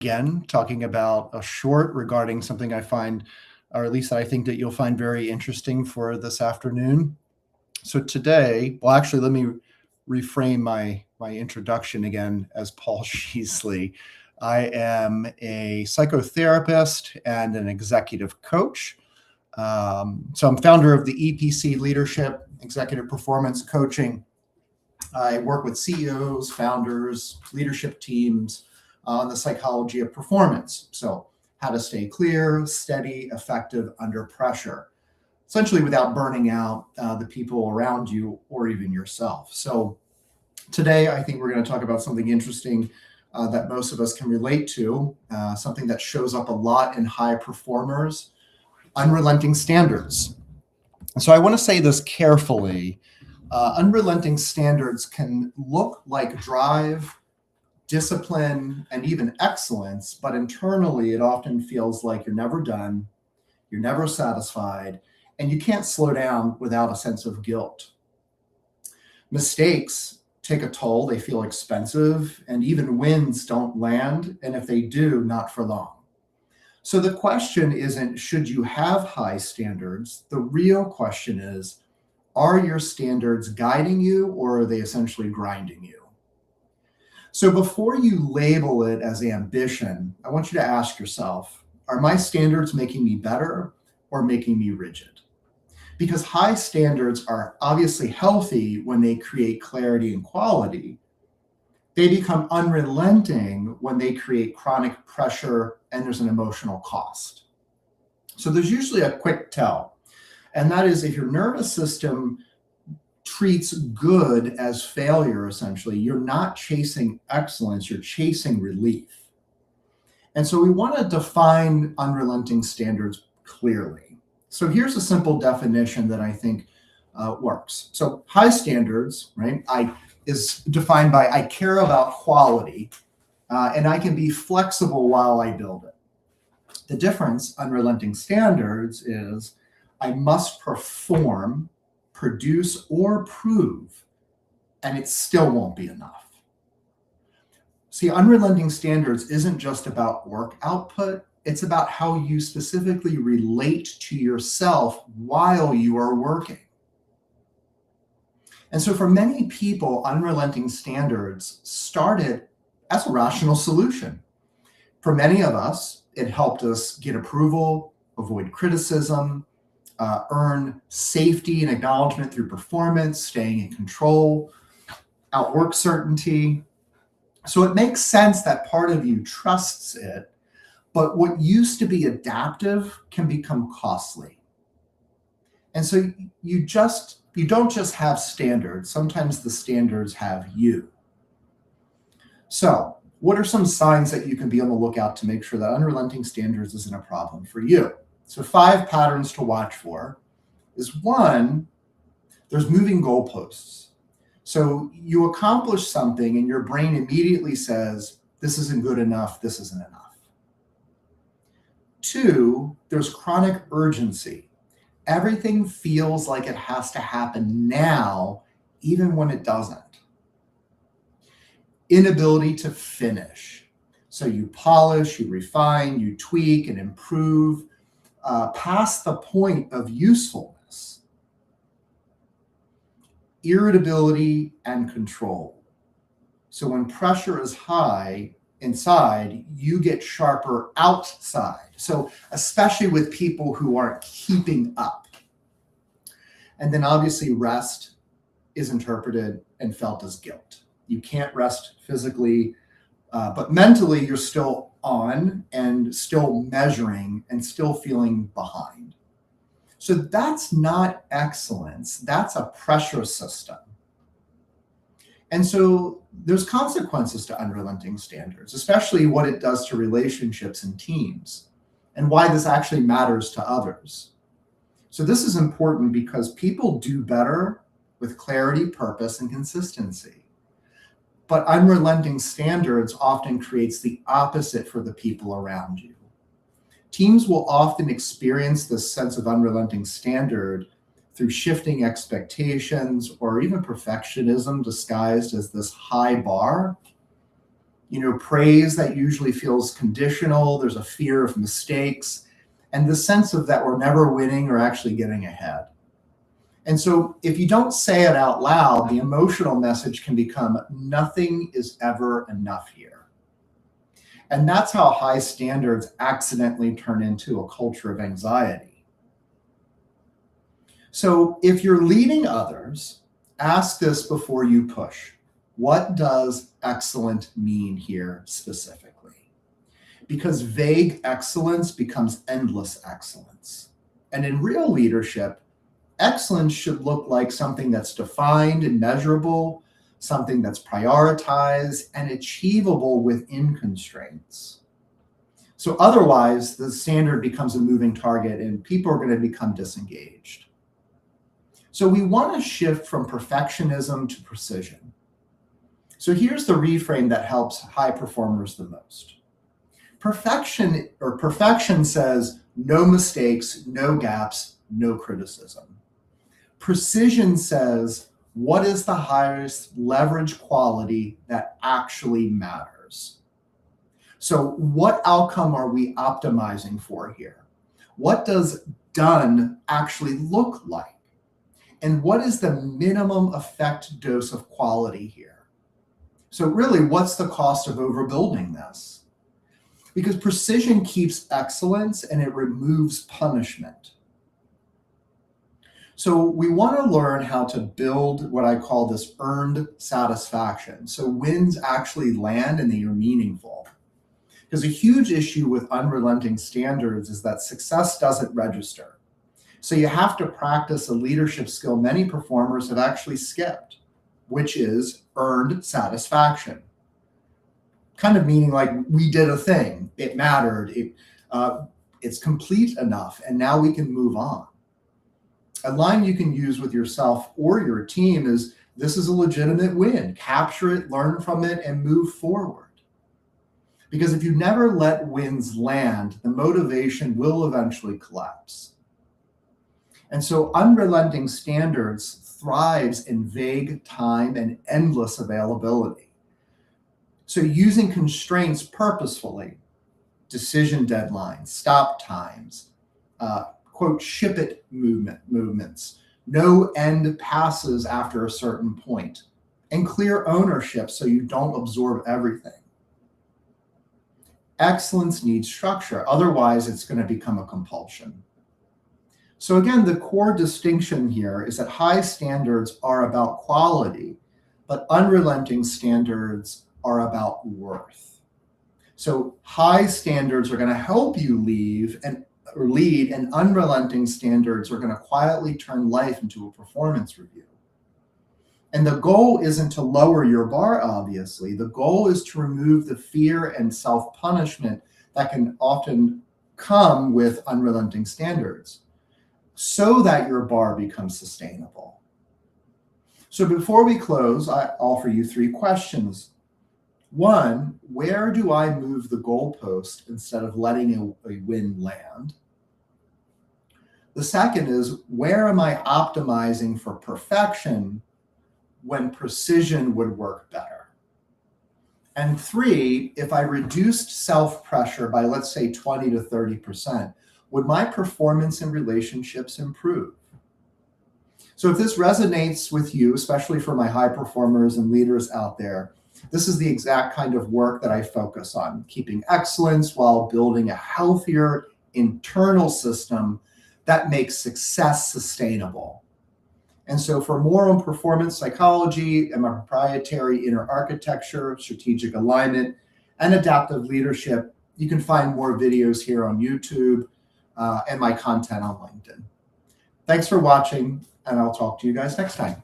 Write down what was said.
again, talking about a short regarding something I find, or at least I think that you'll find very interesting for this afternoon. So today, well, actually, let me reframe my introduction again as Paul Sheasley. I am a psychotherapist and an executive coach. So I'm founder of the EPC Leadership Executive Performance Coaching. I work with CEOs, founders, leadership teams on the psychology of performance. So how to stay clear, steady, effective under pressure, essentially without burning out the people around you or even yourself. So today, I think we're going to talk about something interesting that most of us can relate to, something that shows up a lot in high performers: unrelenting standards. So I want to say this carefully. Unrelenting standards can look like drive, discipline, and even excellence, but internally it often feels like you're never done, you're never satisfied, and you can't slow down without a sense of guilt. Mistakes take a toll, they feel expensive, and even wins don't land, and if they do, not for long. So the question isn't, should you have high standards? The real question is, are your standards guiding you, or are they essentially grinding you? So before you label it as ambition, I want you to ask yourself, are my standards making me better or making me rigid? Because high standards are obviously healthy when they create clarity and quality. They become unrelenting when they create chronic pressure and there's an emotional cost. So there's usually a quick tell, and that is if your nervous system treats good as failure, essentially, you're not chasing excellence, you're chasing relief. And so we want to define unrelenting standards clearly. So here's a simple definition that I think works. So high standards, right, is defined by I care about quality and I can be flexible while I build it. The difference, unrelenting standards, is I must perform, produce, or prove, and it still won't be enough. See, unrelenting standards isn't just about work output, it's about how you specifically relate to yourself while you are working. And so for many people, unrelenting standards started as a rational solution. For many of us, it helped us get approval, avoid criticism, earn safety and acknowledgement through performance, staying in control, outwork certainty. So it makes sense that part of you trusts it, but what used to be adaptive can become costly. And so you don't just have standards, sometimes the standards have you. So what are some signs that you can be on the lookout to make sure that unrelenting standards isn't a problem for you? So 5 patterns to watch for is 1, there's moving goalposts. So you accomplish something and your brain immediately says, this isn't good enough, this isn't enough. 2, there's chronic urgency. Everything feels like it has to happen now, even when it doesn't. Inability to finish. So you polish, you refine, you tweak and improve past the point of usefulness. Irritability and control. So when pressure is high inside, you get sharper outside. So especially with people who aren't keeping up. And then obviously rest is interpreted and felt as guilt. You can't rest physically, but mentally you're still on and still measuring and still feeling behind. So that's not excellence, that's a pressure system. And so there's consequences to unrelenting standards, especially what it does to relationships and teams, and why this actually matters to others. So this is important because people do better with clarity, purpose, and consistency. But unrelenting standards often creates the opposite for the people around you. Teams will often experience this sense of unrelenting standard through shifting expectations or even perfectionism disguised as this high bar. Praise that usually feels conditional. There's a fear of mistakes and the sense of that we're never winning or actually getting ahead. And so if you don't say it out loud, the emotional message can become nothing is ever enough here. And that's how high standards accidentally turn into a culture of anxiety. So if you're leading others, ask this before you push. What does excellent mean here specifically? Because vague excellence becomes endless excellence. And in real leadership, excellence should look like something that's defined and measurable, something that's prioritized and achievable within constraints. So otherwise, the standard becomes a moving target and people are going to become disengaged. So we want to shift from perfectionism to precision. So here's the reframe that helps high performers the most. Perfection says no mistakes, no gaps, no criticism. Precision says what is the highest leverage quality that actually matters. So what outcome are we optimizing for here? What does done actually look like? And what is the minimum effect dose of quality here? So really, what's the cost of overbuilding this? Because precision keeps excellence and it removes punishment. So we want to learn how to build what I call this earned satisfaction. So wins actually land and they are meaningful. Because a huge issue with unrelenting standards is that success doesn't register. So you have to practice a leadership skill many performers have actually skipped, which is earned satisfaction. Kind of meaning like we did a thing, it mattered, it's complete enough, and now we can move on. A line you can use with yourself or your team is, this is a legitimate win. Capture it, learn from it, and move forward. Because if you never let wins land, the motivation will eventually collapse. And so unrelenting standards thrives in vague time and endless availability. So using constraints purposefully, decision deadlines, stop times, quote, ship it movements, no end passes after a certain point, and clear ownership so you don't absorb everything. Excellence needs structure, otherwise it's going to become a compulsion. So again, the core distinction here is that high standards are about quality, but unrelenting standards are about worth. So high standards are going to help you lead, and unrelenting standards are going to quietly turn life into a performance review. And the goal isn't to lower your bar, obviously. The goal is to remove the fear and self-punishment that can often come with unrelenting standards, so that your bar becomes sustainable. So before we close, I offer you 3 questions. 1, where do I move the goalpost instead of letting a win land? The second is, where am I optimizing for perfection when precision would work better? And 3, if I reduced self-pressure by, let's say, 20 to 30%, would my performance in relationships improve? So if this resonates with you, especially for my high performers and leaders out there, this is the exact kind of work that I focus on, keeping excellence while building a healthier internal system that makes success sustainable. And so for more on performance psychology and my proprietary inner architecture, strategic alignment, and adaptive leadership, you can find more videos here on YouTube and my content on LinkedIn. Thanks for watching, and I'll talk to you guys next time.